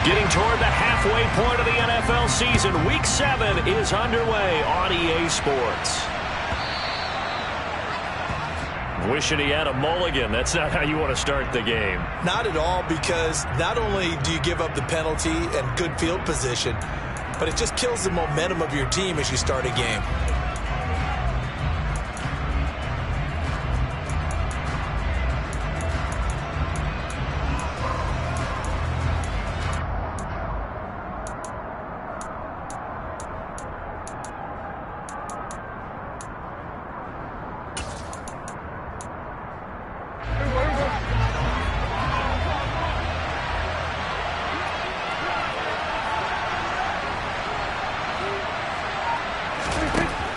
Getting toward the halfway point of the NFL season. Week 7 is underway on EA Sports. Wishing he had a mulligan. That's not how you want to start the game. Not at all, because not only do you give up the penalty and good field position, but it just kills the momentum of your team as you start a game.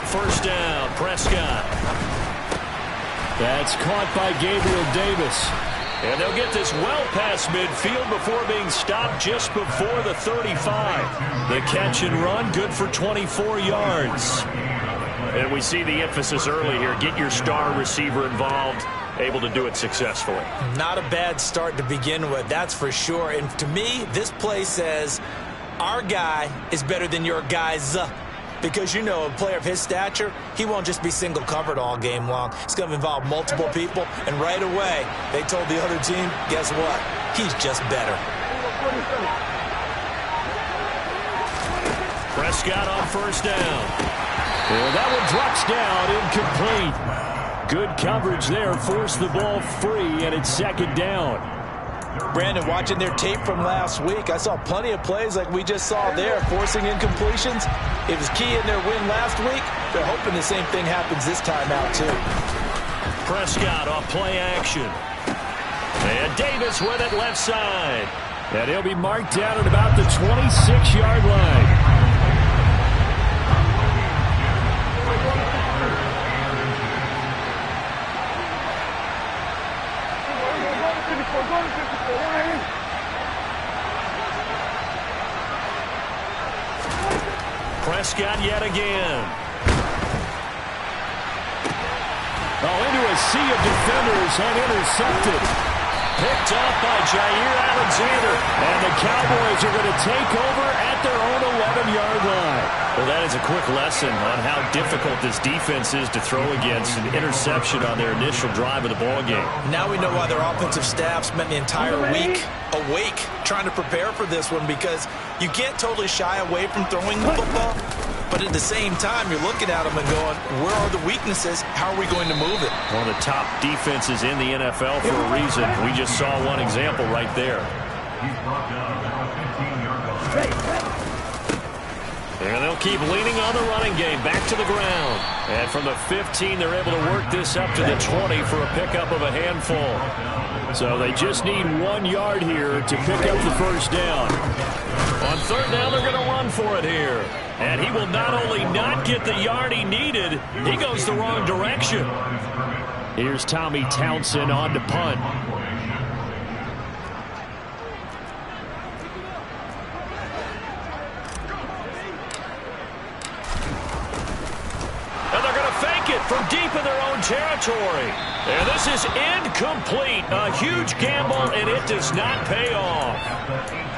First down, Prescott. That's caught by Gabriel Davis. And they'll get this well past midfield before being stopped just before the 35. The catch and run, good for 24 yards. And we see the emphasis early here. Get your star receiver involved, able to do it successfully. Not a bad start to begin with, that's for sure. And to me, this play says our guy is better than your guys. Because, you know, a player of his stature, he won't just be single covered all game long. It's going to involve multiple people. And right away, they told the other team, guess what? He's just better. Prescott on first down. Well, that one drops down, incomplete. Good coverage there, forced the ball free, and it's second down. Brandon, watching their tape from last week, I saw plenty of plays like we just saw there, forcing incompletions. It was key in their win last week. They're hoping the same thing happens this time out, too. Prescott off play action. And Davis with it left side. And he'll be marked down at about the 26-yard line. Prescott yet again. Oh, into a sea of defenders and intercepted. Picked up by Jair Alexander. And the Cowboys are going to take over at their own 11-yard line. Well, that is a quick lesson on how difficult this defense is to throw against. An interception on their initial drive of the ballgame. Now we know why their offensive staff spent the entire week awake trying to prepare for this one, because you can't totally shy away from throwing the football. But at the same time, you're looking at them and going, where are the weaknesses? How are we going to move it? One of the top defenses in the NFL for a reason. We just saw one example right there. And they'll keep leaning on the running game. Back to the ground. And from the 15, they're able to work this up to the 20 for a pickup of a handful. So they just need 1 yard here to pick up the first down. On third down, they're going to run for it here. And he will not only not get the yard he needed, he goes the wrong direction. Here's Tommy Townsend on to punt. And they're going to fake it from deep in their own territory. And this is incomplete. A huge gamble, and it does not pay off.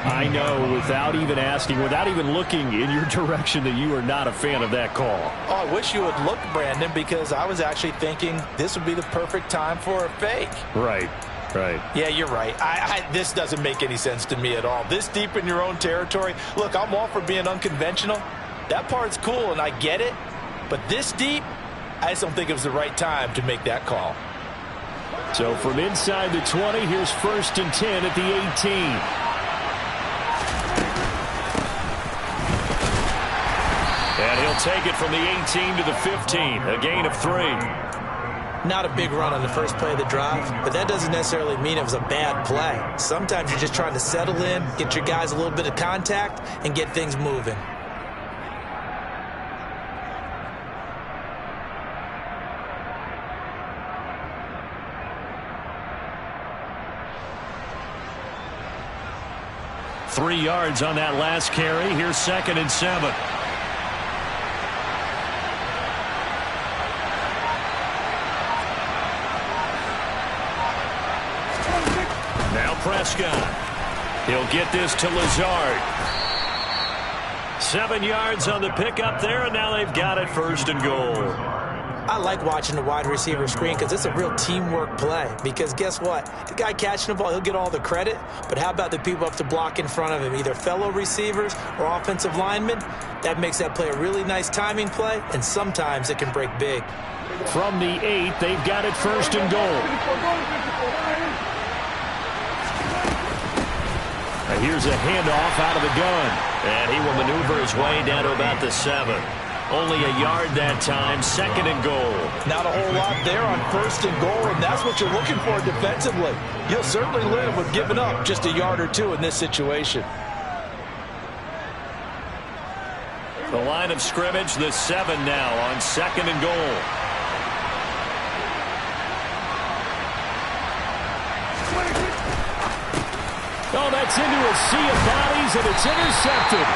I know, without even asking, without even looking in your direction, that you are not a fan of that call. Oh, I wish you would look, Brandon, because I was actually thinking this would be the perfect time for a fake. Right. Yeah, you're right. This doesn't make any sense to me at all. This deep in your own territory. Look, I'm all for being unconventional. That part's cool, and I get it. But this deep, I just don't think it was the right time to make that call. So from inside the 20, here's 1st and 10 at the 18. And he'll take it from the 18 to the 15, a gain of 3. Not a big run on the first play of the drive, but that doesn't necessarily mean it was a bad play. Sometimes you're just trying to settle in, get your guys a little bit of contact, and get things moving. Three yards on that last carry. Here's 2nd and 7. Prescott. He'll get this to Lazard. 7 yards on the pickup there, and now they've got it 1st and goal. I like watching the wide receiver screen because it's a real teamwork play. Because guess what? The guy catching the ball, he'll get all the credit. But how about the people up to block in front of him, either fellow receivers or offensive linemen? That makes that play a really nice timing play, and sometimes it can break big. From the 8, they've got it 1st and goal. Now here's a handoff out of the gun. And he will maneuver his way down to about the 7. Only a yard that time, 2nd and goal. Not a whole lot there on 1st and goal, and that's what you're looking for defensively. You'll certainly live with giving up just a yard or 2 in this situation. The line of scrimmage, the 7 now on 2nd and goal. Oh, that's into a sea of bodies, and it's intercepted.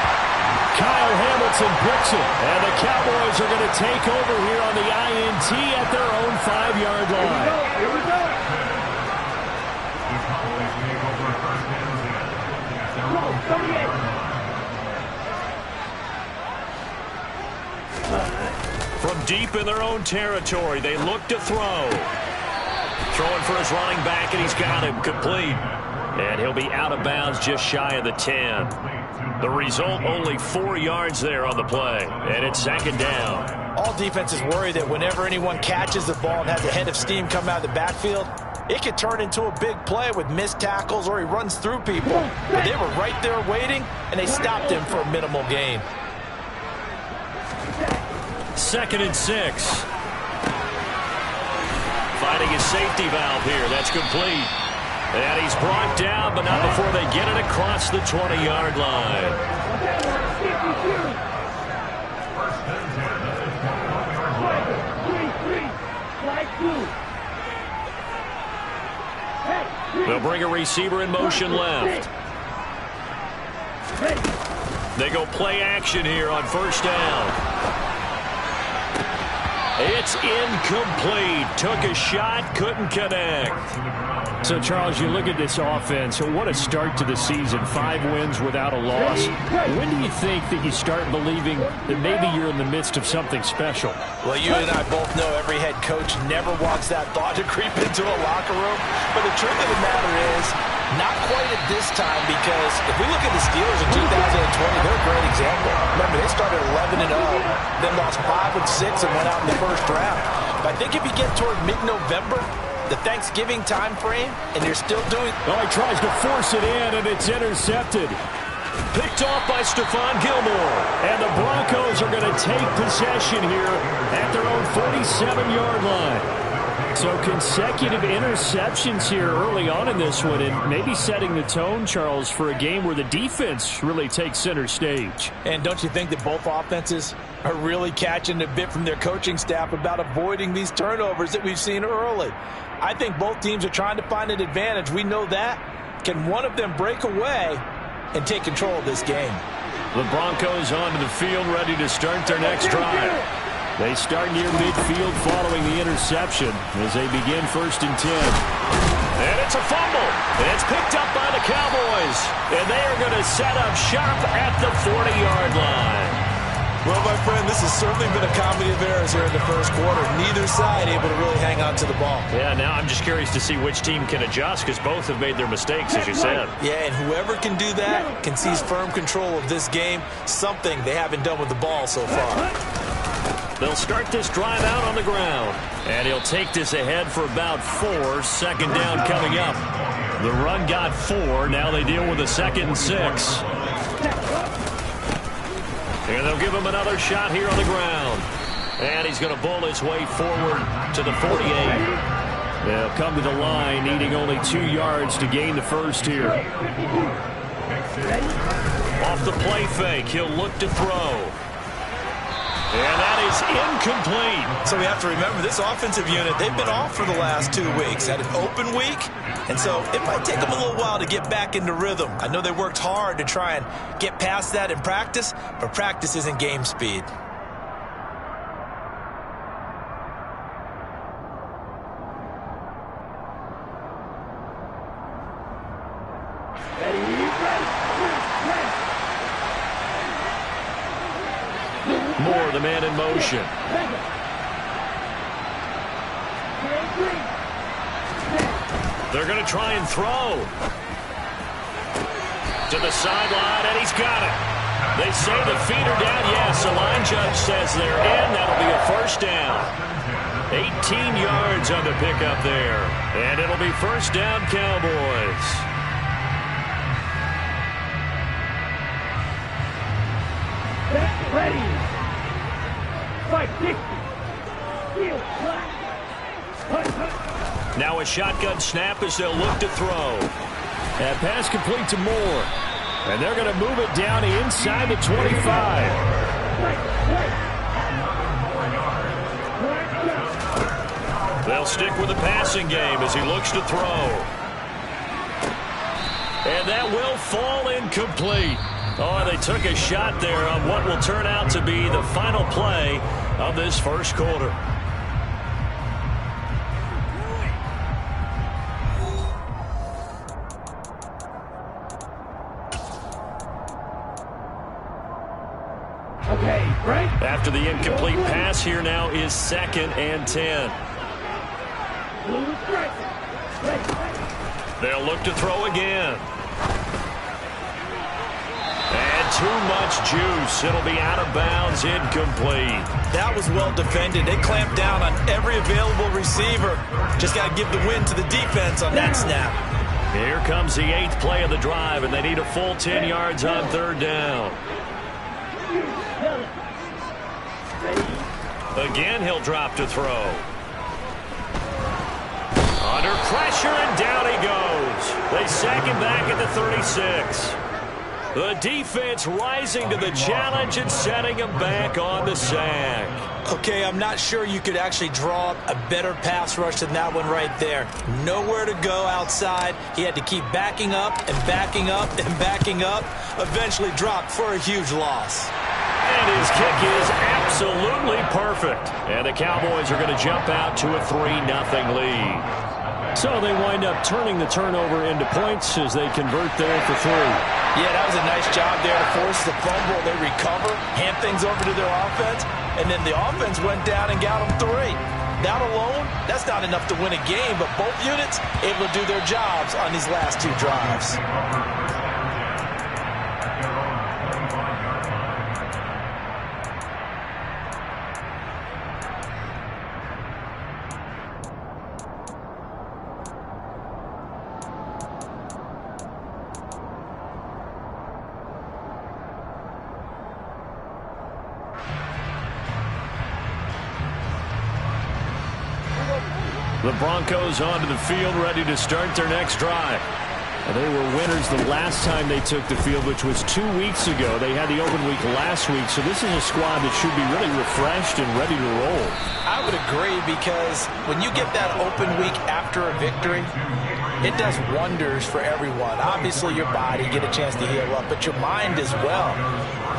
Kyle Hamilton picks it, and the Cowboys are going to take over here on the INT at their own 5-yard line. Here we go. From deep in their own territory, they look to throw. Throwing for his running back, and he's got him complete. And he'll be out of bounds just shy of the 10. The result, only 4 yards there on the play. And it's 2nd down. All defenses worry that whenever anyone catches the ball and has a head of steam come out of the backfield, it could turn into a big play with missed tackles or he runs through people. But they were right there waiting, and they stopped him for a minimal gain. 2nd and 6. Finding his safety valve here. That's complete. And he's brought down, but not before they get it across the 20-yard line. They'll bring a receiver in motion left. They go play action here on 1st down. It's incomplete. Took a shot, couldn't connect. So, Charles, you look at this offense, so what a start to the season. 5 wins without a loss. When do you think that you start believing that maybe you're in the midst of something special? Well, you and I both know every head coach never wants that thought to creep into a locker room. But the truth of the matter is, not quite at this time, because if we look at the Steelers in 2020, they're a great example. Remember, they started 11-0, then lost 5-6 and went out in the 1st round. But I think if you get toward mid-November, the Thanksgiving time frame, and you're still doing... Oh, he tries to force it in, and it's intercepted. Picked off by Stephon Gilmore. And the Broncos are going to take possession here at their own 47-yard line. So consecutive interceptions here early on in this one, and maybe setting the tone, Charles, for a game where the defense really takes center stage. And don't you think that both offenses are really catching a bit from their coaching staff about avoiding these turnovers that we've seen early? I think both teams are trying to find an advantage. We know that. Can one of them break away and take control of this game? The Broncos onto the field, ready to start their next drive. They start near midfield following the interception as they begin 1st and 10. And it's a fumble. And it's picked up by the Cowboys. And they are going to set up shop at the 40-yard line. Well, my friend, this has certainly been a comedy of errors here in the 1st quarter. Neither side able to really hang on to the ball. Yeah, now I'm just curious to see which team can adjust because both have made their mistakes, as you said. Yeah, and whoever can do that can seize firm control of this game, something they haven't done with the ball so far. They'll start this drive out on the ground. And he'll take this ahead for about 4. 2nd down coming up. The run got 4. Now they deal with a 2nd and 6. And they'll give him another shot here on the ground. And he's going to bull his way forward to the 48. They'll come to the line, needing only 2 yards to gain the 1st here. Off the play fake, he'll look to throw. And that is incomplete. So we have to remember this offensive unit, they've been off for the last 2 weeks. Had an open week, and so it might take them a little while to get back into rhythm. I know they worked hard to try and get past that in practice, but practice isn't game speed. Ready, the man in motion. They're going to try and throw. To the sideline, and he's got it. They say the feet are down. Yes, the line judge says they're in. That'll be a first down. 18 yards on the pickup there. And it'll be first down, Cowboys. Ready. 550. Now a shotgun snap as they'll look to throw. That pass complete to Moore. And they're going to move it down inside the 25. They'll stick with the passing game as he looks to throw. And that will fall incomplete. Oh, they took a shot there on what will turn out to be the final play of this first quarter. Okay, right? After the incomplete pass, here now is 2nd and 10. They'll look to throw again. And too much juice. It'll be out of bounds, incomplete. That was well defended. They clamped down on every available receiver. Just got to give the win to the defense on that snap. Here comes the 8th play of the drive, and they need a full 10 yards on 3rd down. Again, he'll drop to throw. Under pressure, and down he goes. They sack him back at the 36. The defense rising to the challenge and setting him back on the sack. Okay, I'm not sure you could actually draw up a better pass rush than that one right there. Nowhere to go outside. He had to keep backing up and backing up and backing up. Eventually dropped for a huge loss. And his kick is absolutely perfect. And the Cowboys are going to jump out to a 3-0 lead. So they wind up turning the turnover into points as they convert there for 3. Yeah, that was a nice job there to force the fumble. They recover, hand things over to their offense, and then the offense went down and got them 3. That alone, that's not enough to win a game, but both units able to do their jobs on these last 2 drives. The Broncos onto the field, ready to start their next drive. They were winners the last time they took the field, which was 2 weeks ago. They had the open week last week, so this is a squad that should be really refreshed and ready to roll. I would agree, because when you get that open week after a victory, it does wonders for everyone. Obviously, your body, get a chance to heal up, but your mind as well.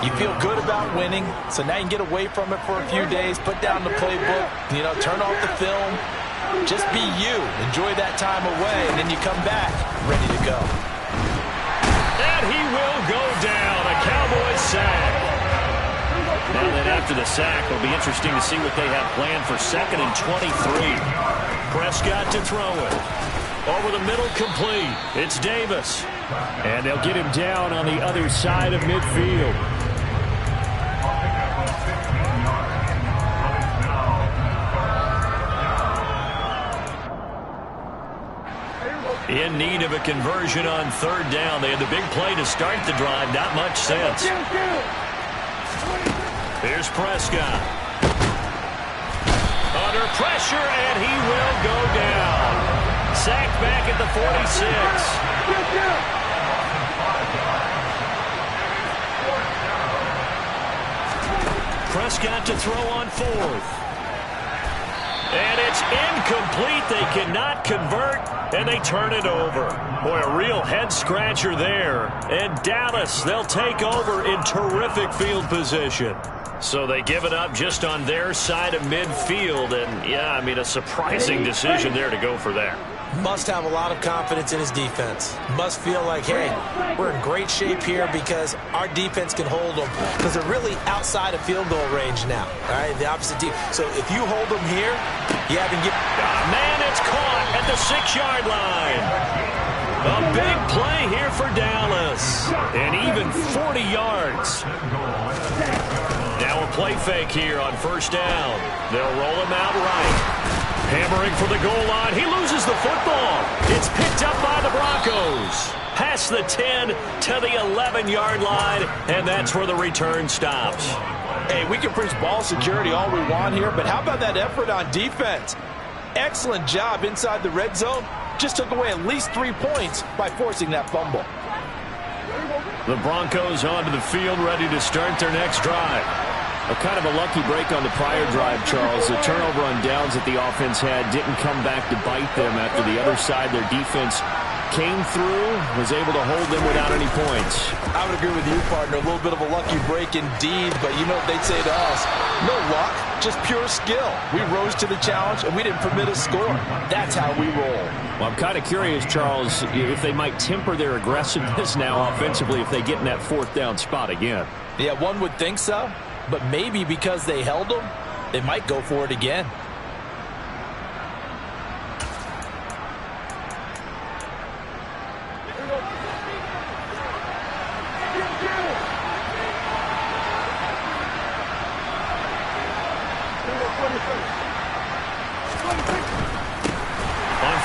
You feel good about winning, so now you can get away from it for a few days, put down the playbook, turn off the film. Just be you. Enjoy that time away, and then you come back ready to go. And he will go down. A Cowboys sack. Now then, after the sack, it'll be interesting to see what they have planned for 2nd and 23. Prescott to throw it. Over the middle, complete. It's Davis. And they'll get him down on the other side of midfield. In need of a conversion on 3rd down. They had the big play to start the drive. Not much sense. Here's Prescott. Under pressure, and he will go down. Sacked back at the 46. Prescott to throw on 4th. And it's incomplete. They cannot convert, and they turn it over. Boy, a real head-scratcher there. And Dallas, they'll take over in terrific field position. So they give it up just on their side of midfield. And, yeah, I mean, a surprising decision there to go for that. Must have a lot of confidence in his defense. Must feel like, hey, we're in great shape here because our defense can hold them, because they're really outside of field goal range now. All right, the opposite team. So if you hold them here, you haven't given. Man, it's caught at the 6-yard line. A big play here for Dallas. And even 40 yards. Now a play fake here on first down. They'll roll him out right. Hammering for the goal line. He loses the football. It's picked up by the Broncos. Past the 10 to the 11-yard line, and that's where the return stops. Hey, we can preach ball security all we want here, but how about that effort on defense? Excellent job inside the red zone. Just took away at least 3 points by forcing that fumble. The Broncos onto the field, ready to start their next drive. A kind of a lucky break on the prior drive, Charles. The turnover on downs that the offense had didn't come back to bite them after the other side. Their defense came through, was able to hold them without any points. I would agree with you, partner. A little bit of a lucky break indeed, but you know what they'd say to us? No luck, just pure skill. We rose to the challenge, and we didn't permit a score. That's how we roll. Well, I'm kind of curious, Charles, if they might temper their aggressiveness now offensively if they get in that 4th down spot again. Yeah, one would think so. But maybe because they held them, they might go for it again. On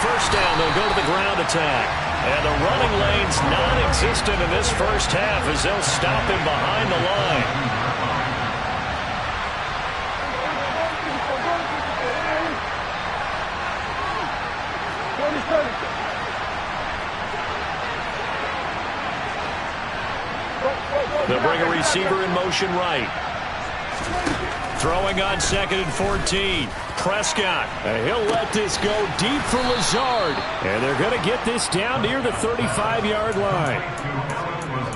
first down, they'll go to the ground attack. And the running lane's non-existent in this first half as they'll stop him behind the line. They'll bring a receiver in motion right. Throwing on 2nd and 14. Prescott. And he'll let this go deep for Lazard. And they're going to get this down near the 35-yard line.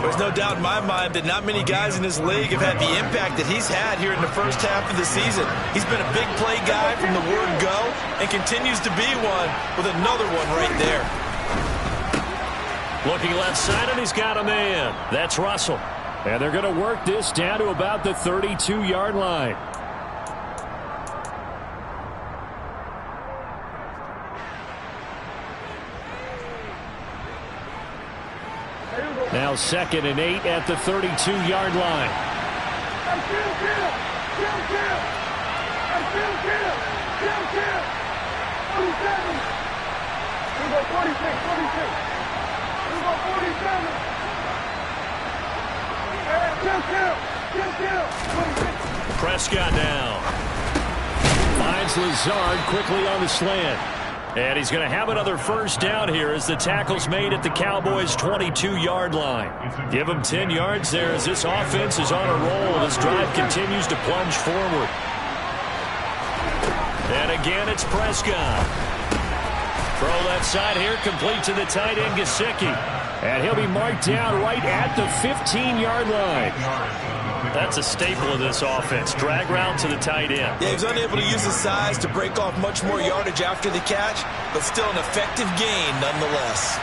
There's no doubt in my mind that not many guys in this league have had the impact that he's had here in the first half of the season. He's been a big play guy from the word go and continues to be one with another one right there. Looking left side, and he's got a man. That's Russell. And they're going to work this down to about the 32-yard line. Now 2nd and 8 at the 32-yard line. Prescott now. Finds Lazard quickly on the slant. And he's going to have another first down here as the tackle's made at the Cowboys' 22-yard line. Give him 10 yards there as this offense is on a roll. This drive continues to plunge forward. And again, it's Prescott. Throw left side here, complete to the tight end, Gesicki. And he'll be marked down right at the 15-yard line. That's a staple of this offense. Drag route to the tight end. Yeah, he was unable to use his size to break off much more yardage after the catch, but still an effective gain nonetheless.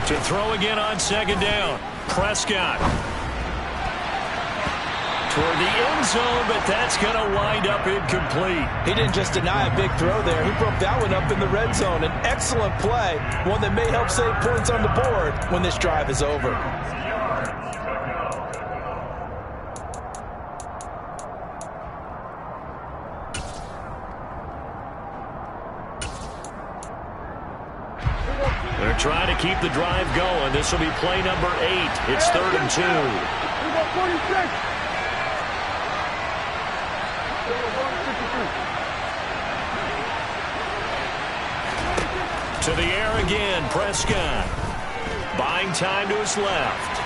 To throw again on 2nd down. Prescott. Toward the end zone, but that's going to wind up incomplete. He didn't just deny a big throw there. He broke that one up in the red zone. An excellent play, one that may help save points on the board when this drive is over. They're trying to keep the drive going. This will be play number 8. It's 3rd and 2. To the air again, Prescott. Buying time to his left.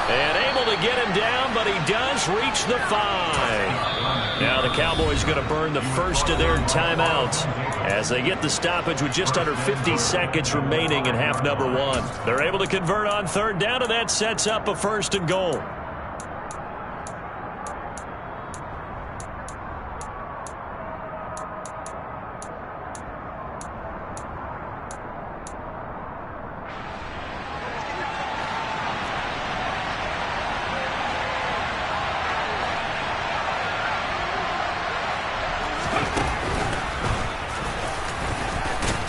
And able to get him down, but he does reach the 5. Now the Cowboys going to burn the first of their timeouts as they get the stoppage with just under 50 seconds remaining in half number one. They're able to convert on third down, and that sets up a 1st and goal.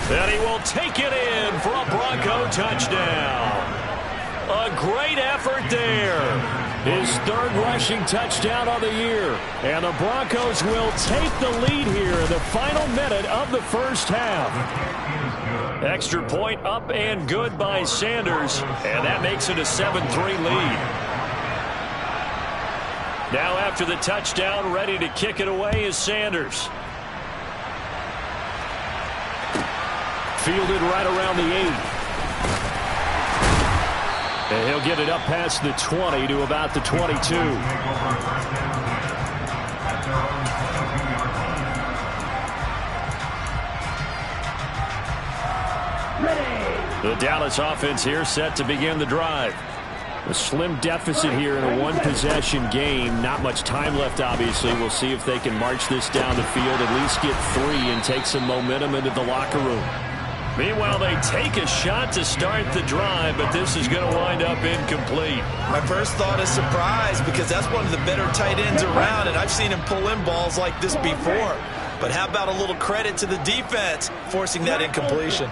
And he will take it in for a Bronco touchdown. A great effort there. His 3rd rushing touchdown of the year. And the Broncos will take the lead here in the final minute of the first half. Extra point up and good by Sanders. And that makes it a 7-3 lead. Now after the touchdown, ready to kick it away is Sanders. Fielded right around the 8. And he'll get it up past the 20 to about the 22. The Dallas offense here set to begin the drive. A slim deficit here in a one-possession game. Not much time left, obviously. We'll see if they can march this down the field, at least get 3 and take some momentum into the locker room. Meanwhile, they take a shot to start the drive, but this is going to wind up incomplete. My first thought is surprise, because that's one of the better tight ends around, and I've seen him pull in balls like this before. But how about a little credit to the defense forcing that incompletion?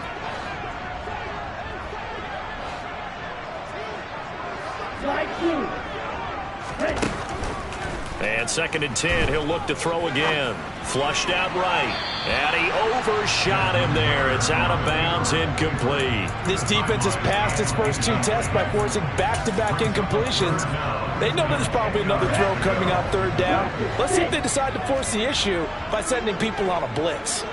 And 2nd and 10, he'll look to throw again. Flushed out right. And he overshot him there. It's out of bounds, incomplete. This defense has passed its first 2 tests by forcing back-to-back incompletions. They know that there's probably another throw coming on 3rd down. Let's see if they decide to force the issue by sending people on a blitz.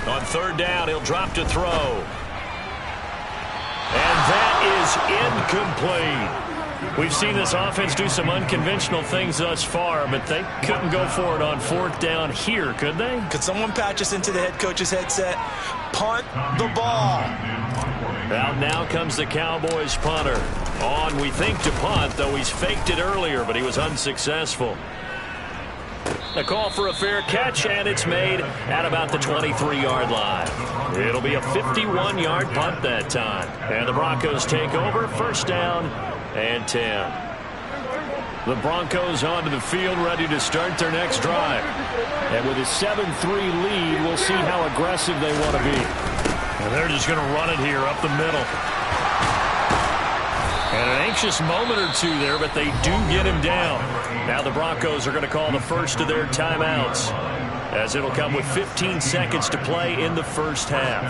On 3rd down, he'll drop to throw. And that is incomplete. We've seen this offense do some unconventional things thus far, but they couldn't go for it on 4th down here, could they? Could someone patch us into the head coach's headset? Punt the ball. Out now comes the Cowboys punter. On, we think, to punt, though he's faked it earlier, but he was unsuccessful. A call for a fair catch, and it's made at about the 23-yard line. It'll be a 51-yard punt that time. And the Broncos take over, 1st down and 10. The Broncos onto the field, ready to start their next drive. And with a 7-3 lead, we'll see how aggressive they want to be. And they're just going to run it here up the middle. And an anxious moment or two there, but they do get him down. Now the Broncos are going to call the first of their timeouts, as it'll come with 15 seconds to play in the first half.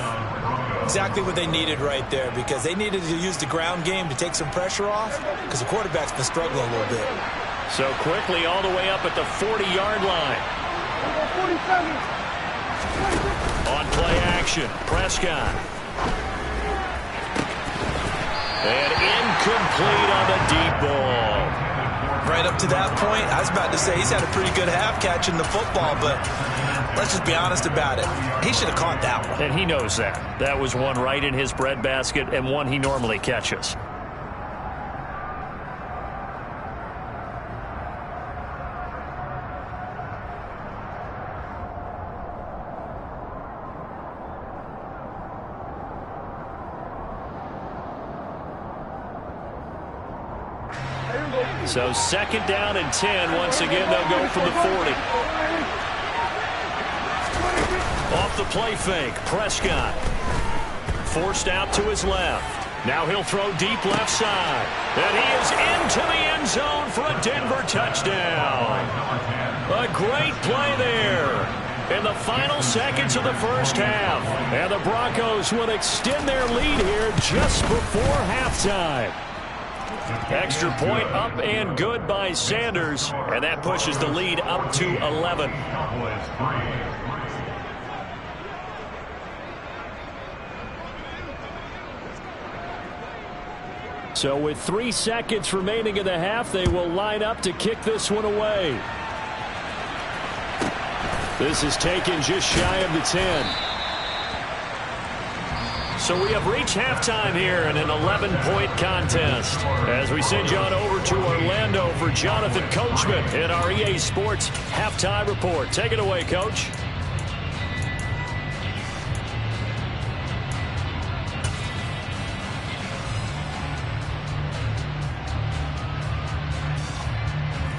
Exactly what they needed right there, because they needed to use the ground game to take some pressure off, because the quarterback's been struggling a little bit. So quickly all the way up at the 40-yard line. On play action, Prescott. And incomplete on the deep ball. Right up to that point, I was about to say he's had a pretty good half catching the football, but let's just be honest about it. He should have caught that one. And he knows that. That was one right in his breadbasket and one he normally catches. So 2nd down and 10. Once again, they'll go from the 40. Off the play fake, Prescott. Forced out to his left. Now he'll throw deep left side. And he is into the end zone for a Denver touchdown. A great play there in the final seconds of the first half. And the Broncos will extend their lead here just before halftime. Extra point up and good by Sanders, and that pushes the lead up to 11. So with 3 seconds remaining in the half, they will line up to kick this one away. This is taken just shy of the 10. So we have reached halftime here in an 11-point contest. As we send you on over to Orlando for Jonathan Coachman in our EA Sports Halftime Report. Take it away, Coach.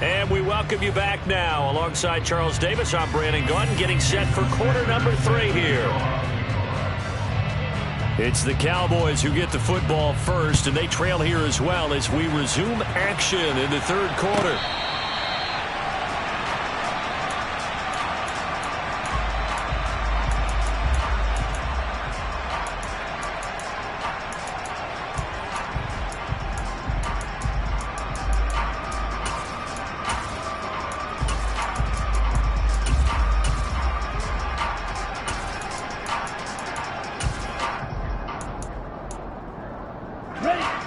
And we welcome you back now. Alongside Charles Davis, I'm Brandon Gaudin, getting set for quarter number 3 here. It's the Cowboys who get the football first, and they trail here as well as we resume action in the third quarter.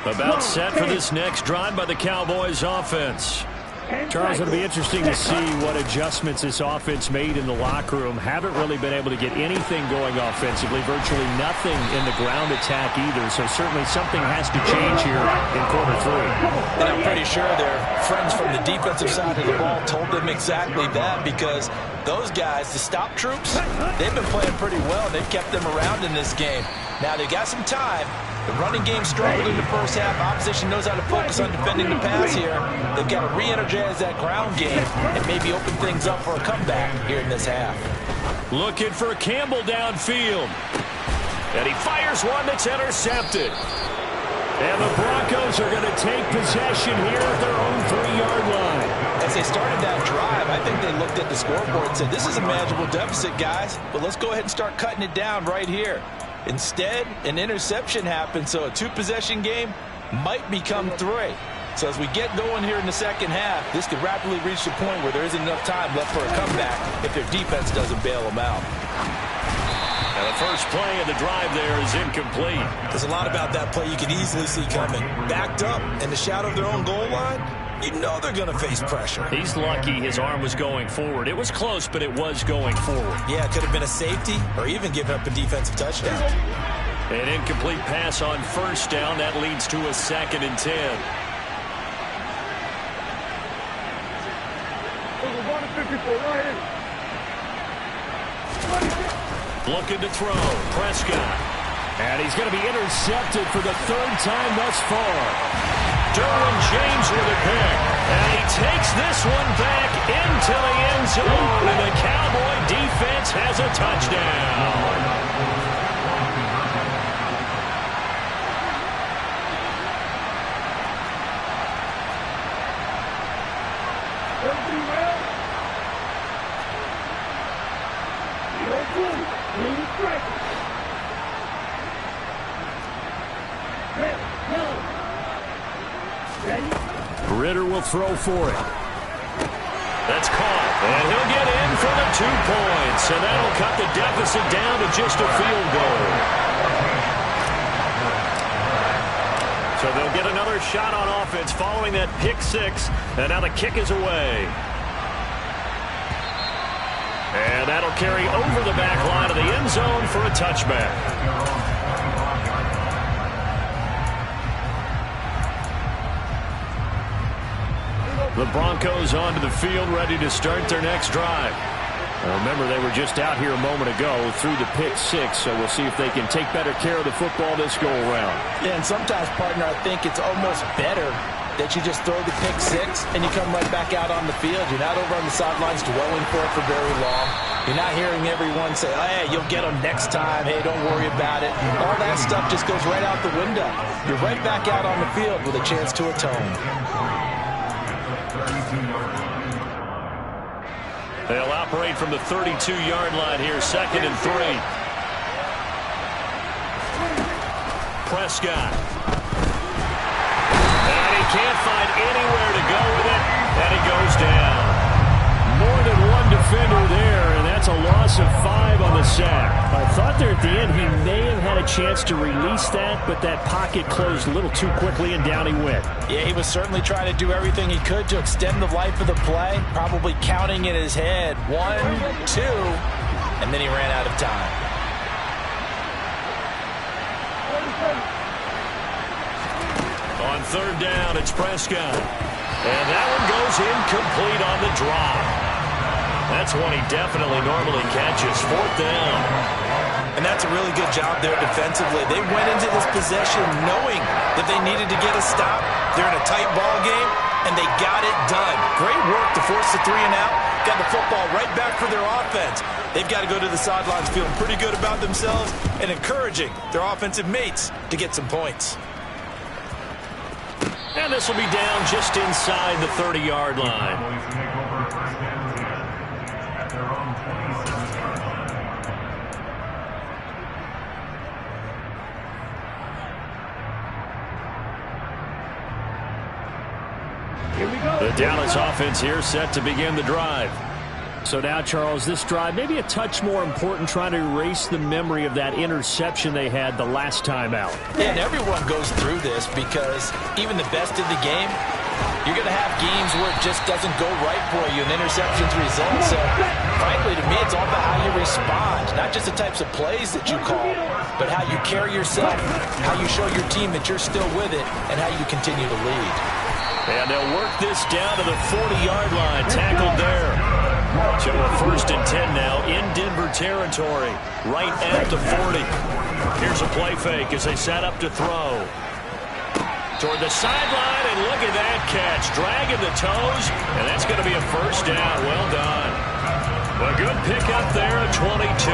About set for this next drive by the Cowboys offense. Charles, it'll be interesting to see what adjustments this offense made in the locker room. Haven't really been able to get anything going offensively, virtually nothing in the ground attack either. So certainly something has to change here in quarter 3. And I'm pretty sure their friends from the defensive side of the ball told them exactly that, because those guys, the stop troops, they've been playing pretty well. They've kept them around in this game. Now they got some time. The running game struggled in the first half. Opposition knows how to focus on defending the pass here. They've got to re-energize that ground game and maybe open things up for a comeback here in this half. Looking for Campbell downfield. And he fires one that's intercepted. And the Broncos are going to take possession here at their own 3-yard line. As they started that drive, I think they looked at the scoreboard and said, this is a manageable deficit, guys, but let's go ahead and start cutting it down right here. Instead, an interception happened, so a 2-possession game might become 3. So as we get going here in the second half, this could rapidly reach the point where there isn't enough time left for a comeback if their defense doesn't bail them out. And the first play of the drive there is incomplete. There's a lot about that play you can easily see coming. Backed up in the shadow of their own goal line, you know they're going to face pressure. He's lucky his arm was going forward. It was close, but it was going forward. Yeah, it could have been a safety or even given up a defensive touchdown. An incomplete pass on first down. That leads to a 2nd and 10. Looking to throw. Prescott. And he's going to be intercepted for the 3rd time thus far. Derwin James with a pick. And he takes this one back into the end zone. And the Cowboy defense has a touchdown. Ritter will throw for it. That's caught. And he'll get in for the 2 points. And that'll cut the deficit down to just a field goal. So they'll get another shot on offense following that pick 6. And now the kick is away. And that'll carry over the back line of the end zone for a touchback. The Broncos onto the field, ready to start their next drive. Now remember, they were just out here a moment ago through the pick 6, so we'll see if they can take better care of the football this go-around. Yeah, and sometimes, partner, I think it's almost better that you just throw the pick 6 and you come right back out on the field. You're not over on the sidelines dwelling for it for very long. You're not hearing everyone say, oh, hey, you'll get them next time. Hey, don't worry about it. All that stuff just goes right out the window. You're right back out on the field with a chance to atone. They'll operate from the 32-yard line here, 2nd and 3. Prescott. And he he can't find anywhere to go with it, and he goes down. More than one defender there, and that's a loss of 5 on the sack. I thought there at the end he may have had a chance to release that, but that pocket closed a little too quickly, and down he went. Yeah, he was certainly trying to do everything he could to extend the life of the play, probably counting in his head 1, 2, and then he ran out of time. On third down, it's Prescott. And that one goes incomplete on the drop. That's one he definitely normally catches. Fourth down. And that's a really good job there defensively. They went into this possession knowing that they needed to get a stop. They're in a tight ball game, and they got it done. Great work to force the 3 and out. Got the football right back for their offense. They've got to go to the sidelines feeling pretty good about themselves and encouraging their offensive mates to get some points. And this will be down just inside the 30-yard line. Here we go. The Dallas offense here set to begin the drive. So now, Charles, this drive maybe a touch more important, trying to erase the memory of that interception they had the last time out. And everyone goes through this because even the best in the game, you're going to have games where it just doesn't go right for you and interceptions result. So, frankly, to me, it's all about how you respond, not just the types of plays that you call, but how you carry yourself, how you show your team that you're still with it, and how you continue to lead. And they'll work this down to the 40-yard line, tackled there. So a 1st and 10 now in Denver territory, right at the 40. Here's a play fake as they set up to throw. Toward the sideline, and look at that catch. Dragging the toes, and that's going to be a 1st down. Well done. A good pickup there at 22.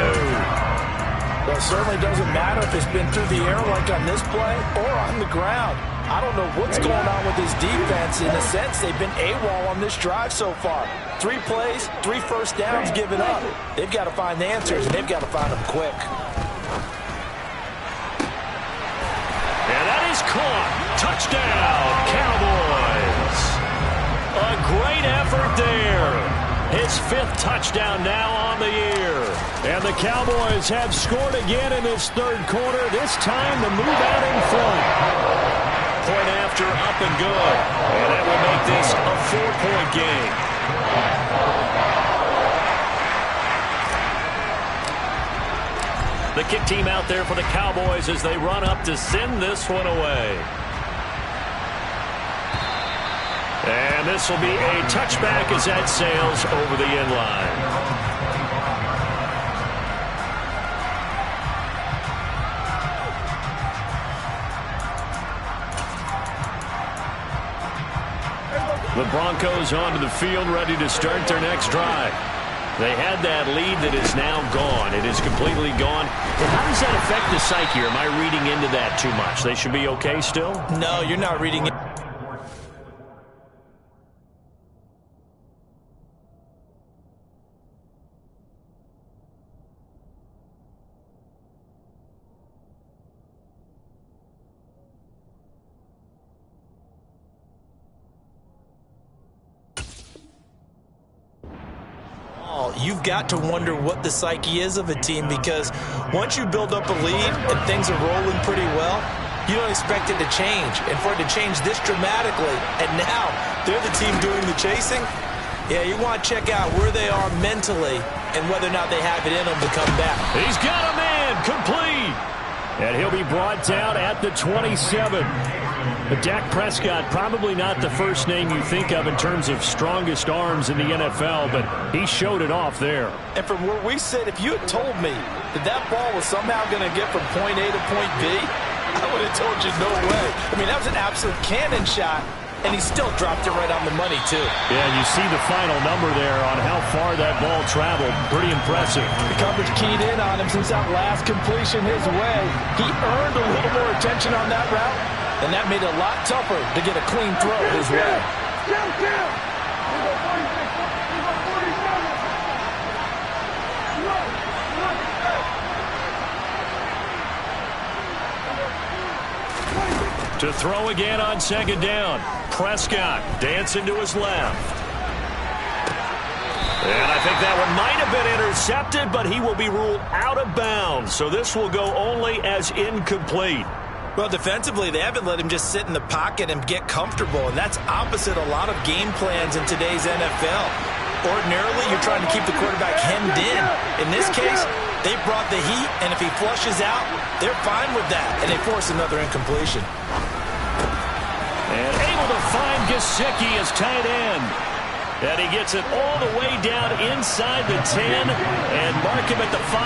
Well, it certainly doesn't matter if it's been through the air like on this play or on the ground. I don't know what's going on with this defense. In a sense, they've been AWOL on this drive so far. 3 plays, 3 first downs given up. They've got to find the answers, and they've got to find them quick. And that is caught. Touchdown, Cowboys. A great effort there. His 5th touchdown now on the year. And the Cowboys have scored again in this 3rd quarter. This time the move out in front. Point after, up and good. And that will make this a 4-point game. The kick team out there for the Cowboys as they run up to send this one away. And this will be a touchback as that sails over the end line. The Broncos onto the field, ready to start their next drive. They had that lead that is now gone. It is completely gone. And how does that affect the psyche? Or am I reading into that too much? They should be okay still? No, you're not reading it. You've got to wonder what the psyche is of a team, because once you build up a lead and things are rolling pretty well, you don't expect it to change. And for it to change this dramatically, and now they're the team doing the chasing, yeah, you want to check out where they are mentally and whether or not they have it in them to come back. He's got a man, complete. And he'll be brought down at the 27. But Dak Prescott, probably not the first name you think of in terms of strongest arms in the NFL, but he showed it off there. And from where we sit, if you had told me that that ball was somehow going to get from point A to point B, I would have told you no way. I mean, that was an absolute cannon shot, and he still dropped it right on the money, too. Yeah, you see the final number there on how far that ball traveled. Pretty impressive. The coverage keyed in on him since that last completion his way. He earned a little more attention on that route, and that made it a lot tougher to get a clean throw his way. To throw again on second down. Prescott dancing to his left. And I think that one might have been intercepted, but he will be ruled out of bounds. So this will go only as incomplete. Well, defensively, they haven't let him just sit in the pocket and get comfortable, and that's opposite a lot of game plans in today's NFL. Ordinarily, you're trying to keep the quarterback hemmed in. In this case, they brought the heat, and if he flushes out, they're fine with that, and they force another incompletion. And able to find Gesicki as tight end. And he gets it all the way down inside the 10 and mark him at the 5.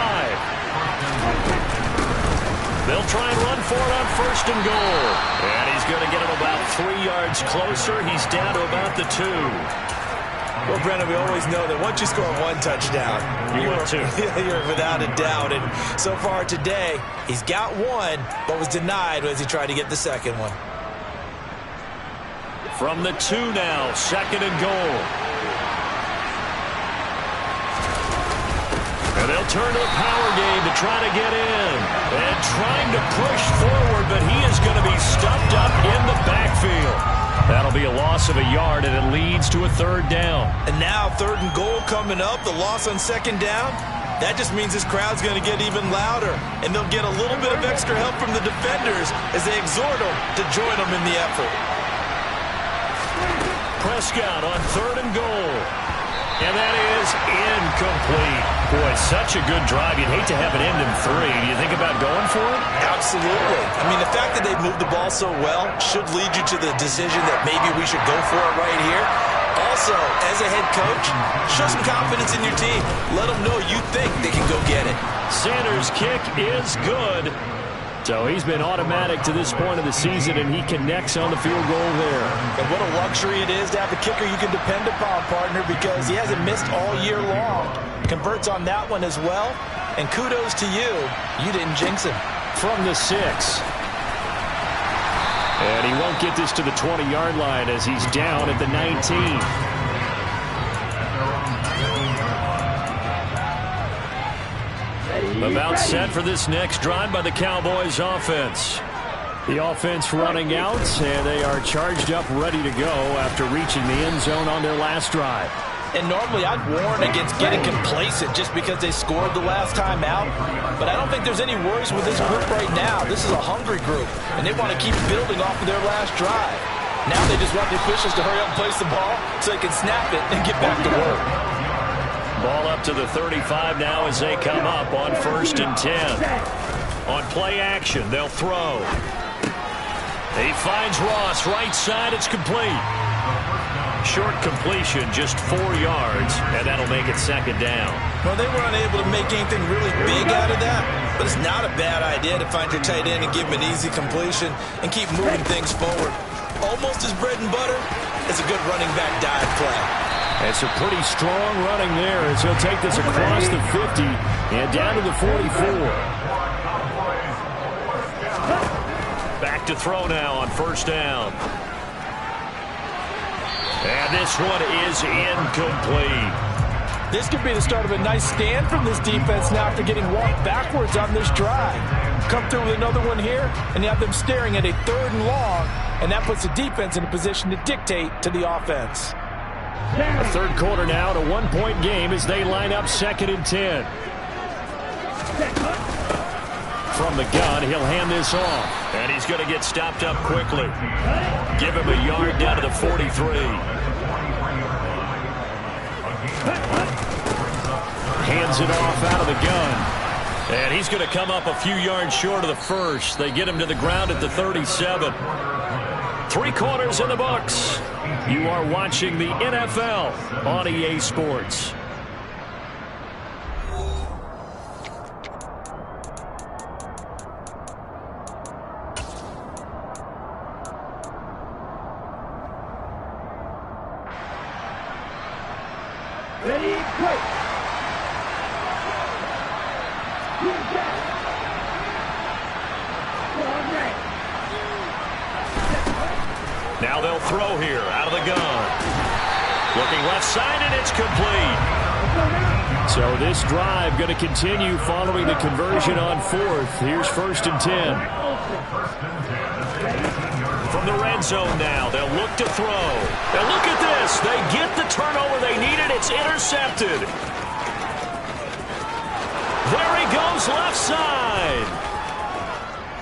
They'll try and run for it on first and goal. And he's going to get him about 3 yards closer. He's down to about the 2. Well, Brennan, we always know that once you score one touchdown, you're without a doubt. And so far today, he's got one, but was denied as he tried to get the second one. From the 2 now, second and goal. And they'll turn to a power game to try to get in. And trying to push forward, but he is going to be stuffed up in the backfield. That'll be a loss of a yard, and it leads to a third down. And now third and goal coming up, the loss on second down. That just means this crowd's going to get even louder. And they'll get a little bit of extra help from the defenders as they exhort them to join them in the effort. Prescott on third and goal. And that is incomplete. Boy, such a good drive. You'd hate to have it end in 3. Do you think about going for it? Absolutely. I mean, the fact that they've moved the ball so well should lead you to the decision that maybe we should go for it right here. Also, as a head coach, show some confidence in your team. Let them know you think they can go get it. Sanders' kick is good. So he's been automatic to this point of the season, and he connects on the field goal there. And what a luxury it is to have a kicker you can depend upon, partner, because he hasn't missed all year long. Converts on that one as well. And kudos to you. You didn't jinx him. From the 6. And he won't get this to the 20-yard line as he's down at the 19. About set for this next drive by the Cowboys offense. The offense running out, and they are charged up, ready to go after reaching the end zone on their last drive. And normally I'd warn against getting complacent just because they scored the last time out. But I don't think there's any worries with this group right now. This is a hungry group, and they want to keep building off of their last drive. Now they just want the officials to hurry up and place the ball so they can snap it and get back to work. Ball up to the 35 now as they come up on first and 10. On play action, they'll throw. He finds Ross, right side, it's complete. Short completion, just 4 yards, and that'll make it second down. Well, they were unable to make anything really big out of that, but it's not a bad idea to find your tight end and give him an easy completion and keep moving things forward. Almost as bread and butter as a good running back dive play. It's a pretty strong running there as he'll take this across the 50 and down to the 44. Back to throw now on first down. And this one is incomplete. This could be the start of a nice stand from this defense now after getting walked backwards on this drive. Come through with another one here, and you have them staring at a third and long, and that puts the defense in a position to dictate to the offense. A third quarter now, to 1-point game as they line up second and 10. From the gun, he'll hand this off. And he's going to get stopped up quickly. Give him a yard down to the 43. Hands it off out of the gun. And he's going to come up a few yards short of the first. They get him to the ground at the 37. 3 quarters in the books. You are watching the NFL on EA Sports. Ready, go! Now they'll throw here out of the gun. Looking left side, and it's complete. So this drive going to continue following the conversion on fourth. Here's 1st and 10. From the red zone now, they'll look to throw. And look at this. They get the turnover they needed. It's intercepted. There he goes left side.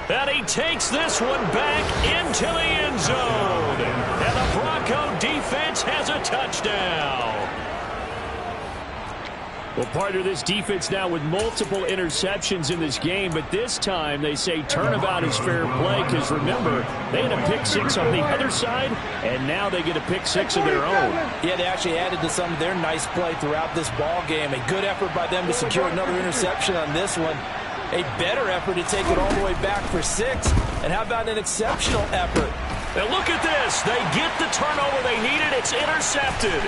And he takes this one back into the end zone. And the Bronco defense has a touchdown. Well, partner, this defense now with multiple interceptions in this game, but this time they say turnabout is fair play because, remember, they had a pick six on the other side, and now they get a pick six of their own. Yeah, they actually added to some of their nice play throughout this ball game. A good effort by them to secure another interception on this one. A better effort to take it all the way back for 6. And how about an exceptional effort? Now look at this. They get the turnover they needed. It's intercepted.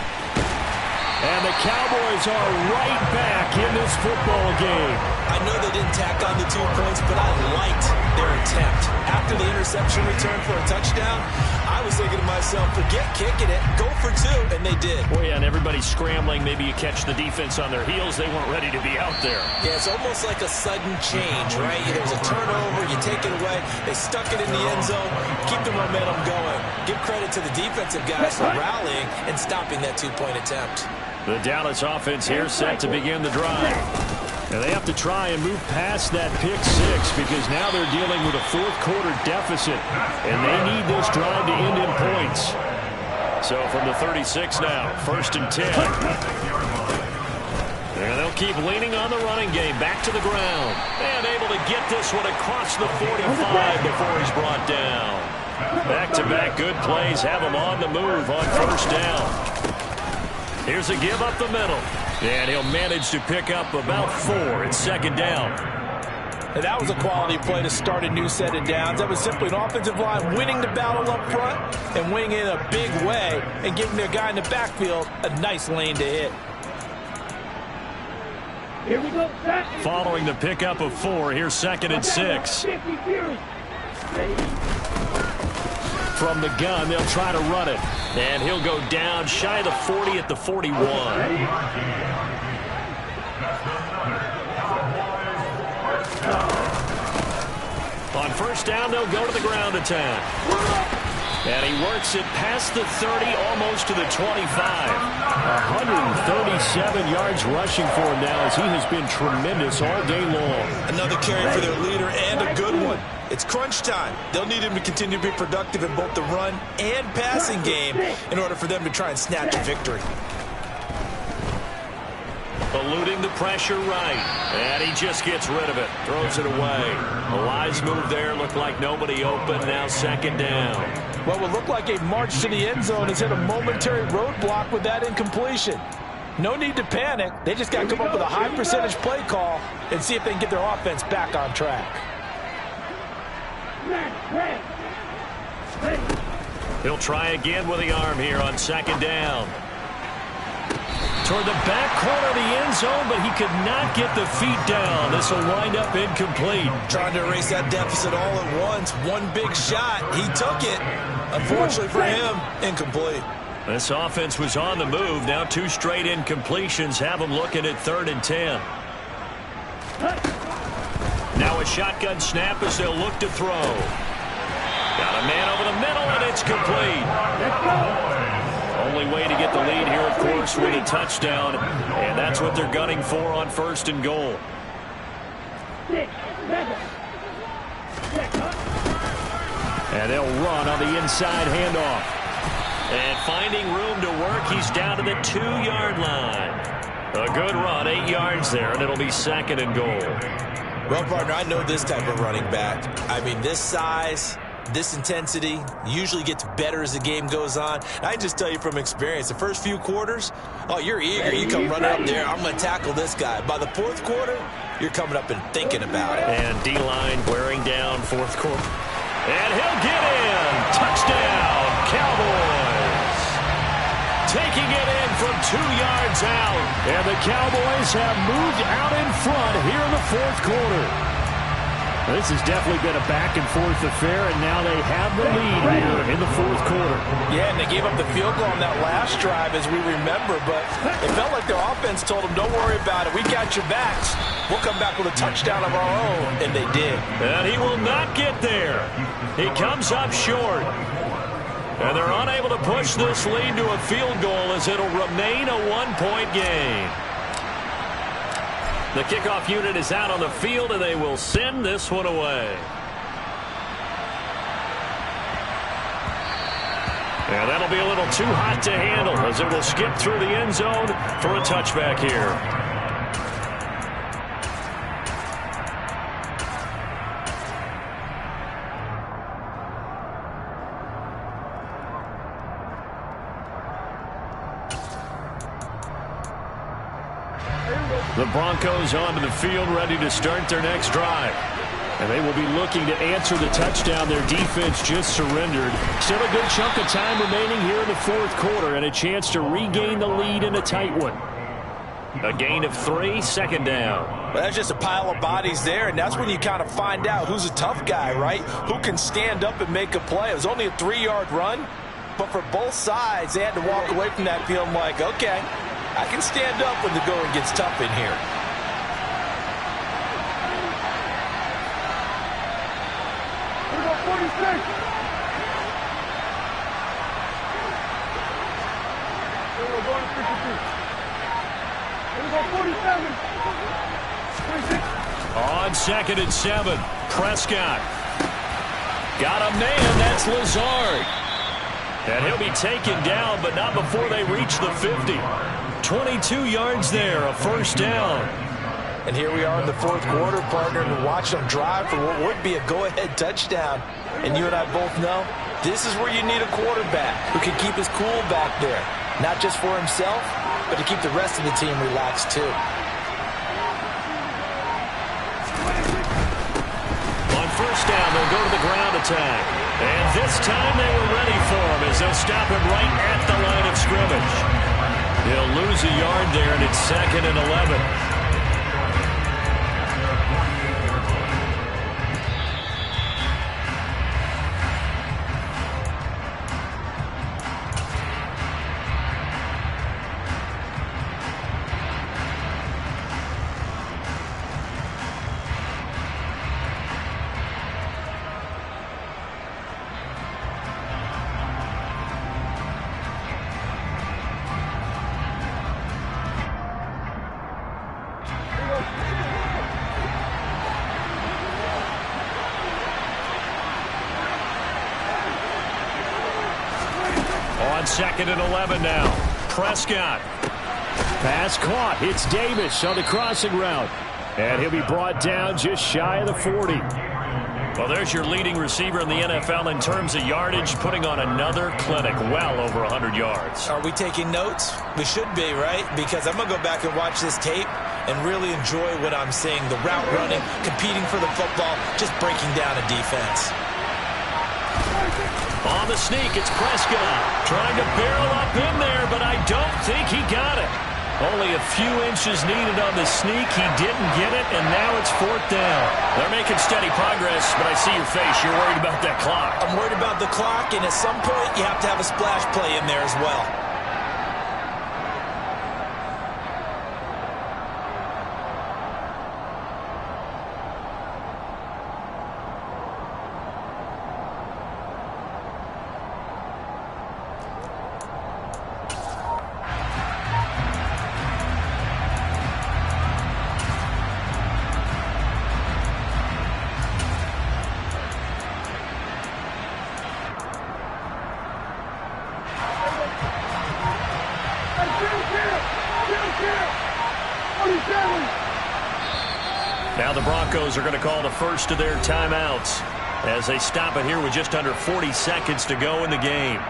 And the Cowboys are right back in this football game. I know they didn't tack on the 2 points, but I liked their attempt. After the interception return for a touchdown, I was thinking to myself, forget kicking it, go for 2, and they did. Well, yeah, and everybody's scrambling. Maybe you catch the defense on their heels. They weren't ready to be out there. Yeah, it's almost like a sudden change, right? There's a turnover, you take it away, they stuck it in the end zone, keep the momentum going. Give credit to the defensive guys for rallying and stopping that 2-point attempt. The Dallas offense here set to begin the drive. And they have to try and move past that pick six because now they're dealing with a fourth-quarter deficit, and they need this drive to end in points. So from the 36 now, 1st and 10. And they'll keep leaning on the running game. Back to the ground. And able to get this one across the 45 before he's brought down. Back-to-back good plays have him on the move on 1st down. Here's a give up the middle. And he'll manage to pick up about 4. It's 2nd down. And that was a quality play to start a new set of downs. That was simply an offensive line winning the battle up front and winning it in a big way and giving their guy in the backfield a nice lane to hit. Here we go. Following the pickup of 4, here's 2nd and 6. From the gun, they'll try to run it. And he'll go down shy of the 40 at the 41. On 1st down, they'll go to the ground attack. And he works it past the 30, almost to the 25. 137 yards rushing for him now as he has been tremendous all day long. Another carry for their leader and a good one. It's crunch time. They'll need him to continue to be productive in both the run and passing game in order for them to try and snatch a victory. Eluding the pressure right. And he just gets rid of it. Throws it away. A wise move there. Looked like nobody open. Now 2nd down. What would look like a march to the end zone has hit a momentary roadblock with that incompletion. No need to panic. They just got to come up with a high percentage play call and see if they can get their offense back on track. He'll try again with the arm here on 2nd down. Toward the back corner of the end zone, but he could not get the feet down. This will wind up incomplete. Trying to erase that deficit all at once. One big shot. He took it. Unfortunately for him, incomplete. This offense was on the move. Now 2 straight incompletions have them looking at 3rd and 10. Now a shotgun snap as they'll look to throw. Got a man over the middle, and it's complete. Only way to get the lead here, of course, with a touchdown. And that's what they're gunning for on 1st and goal. And they'll run on the inside handoff. And finding room to work, he's down to the 2-yard line. A good run, 8 yards there, and it'll be 2nd and goal. Well, partner, I know this type of running back. I mean, this size, this intensity usually gets better as the game goes on. I just tell you from experience, the first few quarters, oh, you're eager. You come running up there, I'm going to tackle this guy. By the 4th quarter, you're coming up and thinking about it. And D-line wearing down 4th quarter. And he'll get in. Touchdown, Cowboys. Taking it in from 2 yards out. And the Cowboys have moved out in front here in the 4th quarter. This has definitely been a back-and-forth affair, and now they have the lead here in the fourth quarter. Yeah, and they gave up the field goal on that last drive, as we remember, but it felt like their offense told them, don't worry about it. We got your backs. We'll come back with a touchdown of our own, and they did. And he will not get there. He comes up short. And they're unable to push this lead to a field goal as it'll remain a one-point game. The kickoff unit is out on the field, and they will send this one away. And that'll be a little too hot to handle as it will skip through the end zone for a touchback here. The Broncos onto the field, ready to start their next drive. And they will be looking to answer the touchdown their defense just surrendered. Still a good chunk of time remaining here in the fourth quarter and a chance to regain the lead in a tight one. A gain of 3, second down. Well, that's just a pile of bodies there, and that's when you kind of find out who's a tough guy, right? Who can stand up and make a play. It was only a 3-yard run, but for both sides, they had to walk away from that feeling like, okay, I can stand up when the going gets tough in here. Here we go, 46. Here we go, going to 52. Here we go, 47. 26. On 2nd and 7, Prescott. Got a man, that's Lazard. And he'll be taken down, but not before they reach the 50. 22 yards there, a first down. And here we are in the fourth quarter, partner, and watch them drive for what would be a go-ahead touchdown. And you and I both know this is where you need a quarterback who can keep his cool back there. Not just for himself, but to keep the rest of the team relaxed too. On first down, they'll go to the ground attack. And this time they were ready for him as they'll stop him right at the line of scrimmage. He'll lose a yard there, and it's 2nd and 11. On 2nd and 11 now. Prescott. Pass caught. It's Davis on the crossing route. And he'll be brought down just shy of the 40. Well, there's your leading receiver in the NFL in terms of yardage, putting on another clinic, well over 100 yards. Are we taking notes? We should be, right? Because I'm going to go back and watch this tape and really enjoy what I'm seeing. The route running, competing for the football, just breaking down a defense. On the sneak, it's Prescott. Trying to barrel up in there, but I don't think he got it. Only a few inches needed on the sneak. He didn't get it, and now it's 4th down. They're making steady progress, but I see your face. You're worried about that clock. I'm worried about the clock, and at some point, you have to have a splash play in there as well. Now the Broncos are going to call the first of their timeouts as they stop it here with just under 40 seconds to go in the game.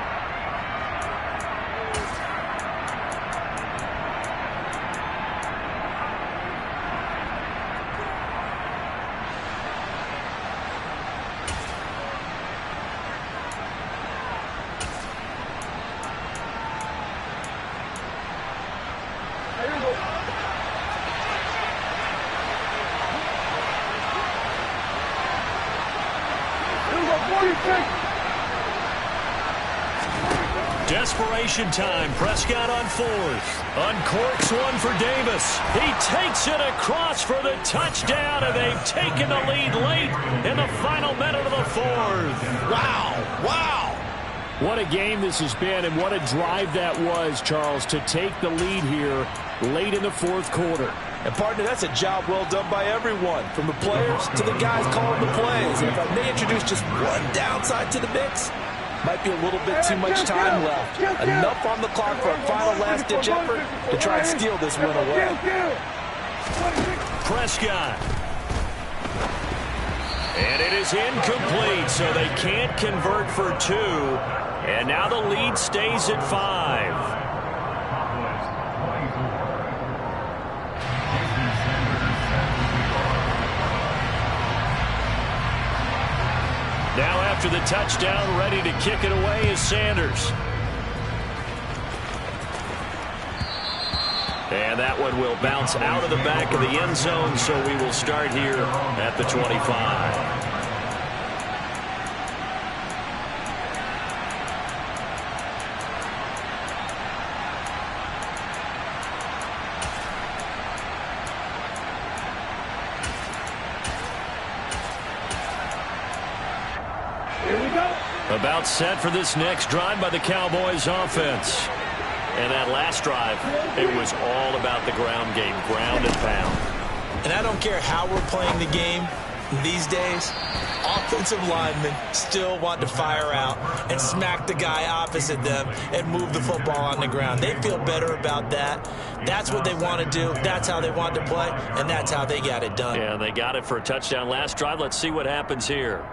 Desperation time. Prescott on fourth. Uncorks one for Davis. He takes it across for the touchdown, and they've taken the lead late in the final minute of the fourth. Wow. Wow. What a game this has been, and what a drive that was, Charles, to take the lead here late in the fourth quarter. And, partner, that's a job well done by everyone, from the players to the guys calling the plays. And if I may introduce just one downside to the mix, might be a little bit too much time left. Enough on the clock for a final last-ditch effort to try and steal this win away. Prescott. And it is incomplete, so they can't convert for two. And now the lead stays at 5. Now after the touchdown, ready to kick it away is Sanders. And that one will bounce out of the back of the end zone, so we will start here at the 25. About set for this next drive by the Cowboys offense. And that last drive, it was all about the ground game, ground and pound. And I don't care how we're playing the game these days, offensive linemen still want to fire out and smack the guy opposite them and move the football on the ground. They feel better about that. That's what they want to do. That's how they want to play, and that's how they got it done. Yeah, they got it for a touchdown last drive. Let's see what happens here.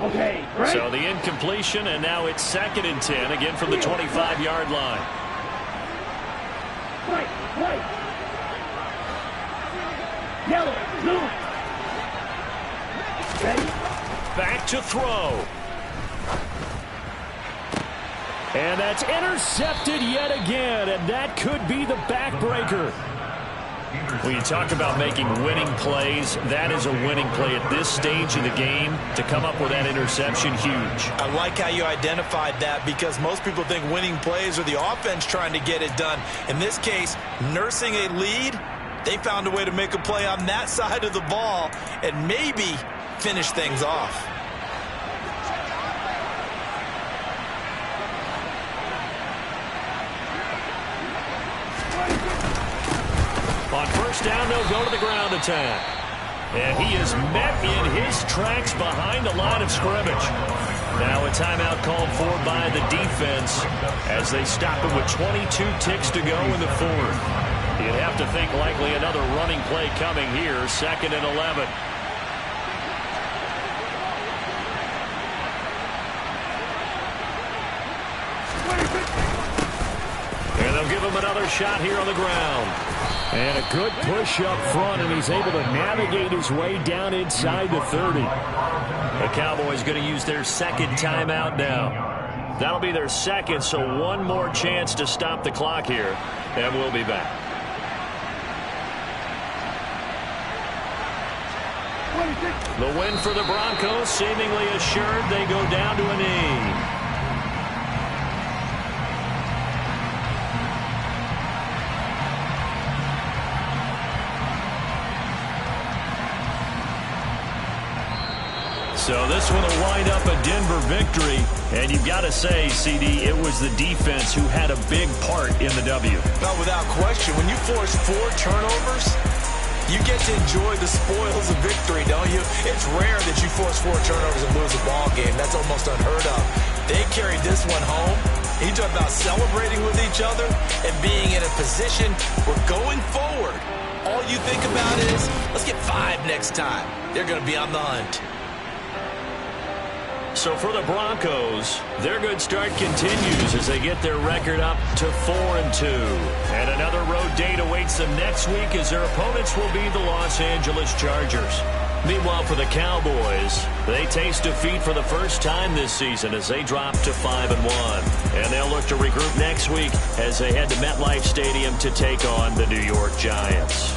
Okay, right. So the incompletion, and now it's 2nd and 10, again from the 25-yard line. White. Yellow, blue. Ready? Back to throw. And that's intercepted yet again, and that could be the backbreaker. When you talk about making winning plays, that is a winning play at this stage of the game. To come up with that interception, huge. I like how you identified that, because most people think winning plays are the offense trying to get it done. In this case, nursing a lead, they found a way to make a play on that side of the ball and maybe finish things off. On first down, they'll go to the ground attack. And he is met in his tracks behind the line of scrimmage. Now a timeout called for by the defense as they stop him with 22 ticks to go in the fourth. You'd have to think likely another running play coming here, 2nd and 11. And they'll give him another shot here on the ground. And a good push up front, and he's able to navigate his way down inside the 30. The Cowboys going to use their 2nd timeout now. That'll be their 2nd, so one more chance to stop the clock here, and we'll be back. The win for the Broncos, seemingly assured. They go down to a knee. So this one will wind up a Denver victory. And you've got to say, CD, it was the defense who had a big part in the W. No, without question. When you force 4 turnovers, you get to enjoy the spoils of victory, don't you? It's rare that you force 4 turnovers and lose a ball game. That's almost unheard of. They carried this one home. You talk about celebrating with each other and being in a position where going forward, all you think about is, let's get 5 next time. They're going to be on the hunt. So for the Broncos, their good start continues as they get their record up to 4-2. And another road date awaits them next week as their opponents will be the Los Angeles Chargers. Meanwhile, for the Cowboys, they taste defeat for the first time this season as they drop to 5-1. And they'll look to regroup next week as they head to MetLife Stadium to take on the New York Giants.